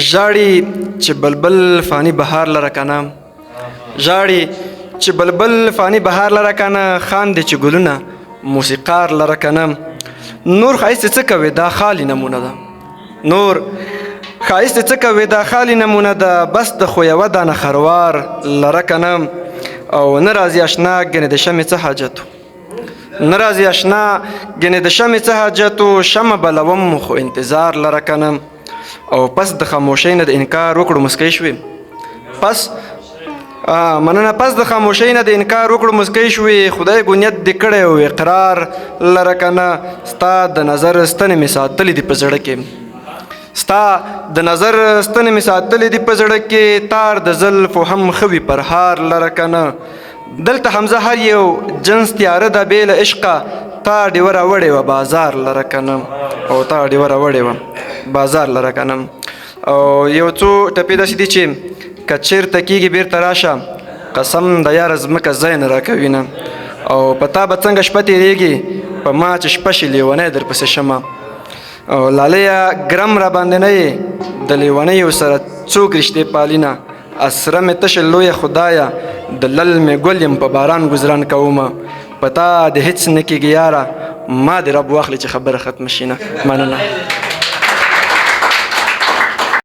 ژاړي چې بلبل فانی بهار لره کنه، ژاړي چې بلبل فانی بهار لره کنه، خاندي چې ګلونه موسیقار لره کنه. نور ښایست څه کوي دا خالی نمونه ده، نور ښایست څه کوي دا خالی نمونه ده، بس د خو یوه دانه خروار لره کنه. او نه راځي اشنا ګنې د شمې څه حاجت، نه راځي اشنا ګنې د شمې څه حاجت، شمه بلوم خو انتظار لره کنه. او پس د خاموشۍ نه د انکار وکړو مسکی شوې، پس مننه، پس د خاموشۍ نه د انکار وکړو مسکی شوې، خدای ګونیت دې کړی او اقرار لره کنه. ستا د نظر ستنې مې ساتلې دي په زړه کې، ستا د نظر ستنې مې ساتلې دي په زړه کې، تار د زلفو هم ښه وي پرهار لره کنه. دلته حمزه هر یو جنس تیاره ده بې له عشقه، تا ډېوه راوړې وه بازار لره کنه، او تا ډېوه راوړې وه بازار لره کنه. او یو څو ټپې داسې دي چې که چېرته کېږي بېرته راشه، قسم د یاره ځمکه ځای نه راکوي نه. او په تا به څنګه شپه تېرېږي، په ما چې شپه شي لیونی درپسې شمه. او لالیه ګرم را باندې نه یې د لیونیو سره څوک رشتې پالینه، اسره مې تشه لویه خدایه د لل مې ګل یم په باران ګزران کومه. په تا د هېڅ نه کېږي یاره، ما دې رب واخلې چې خبره ختمه شي نه. مننه.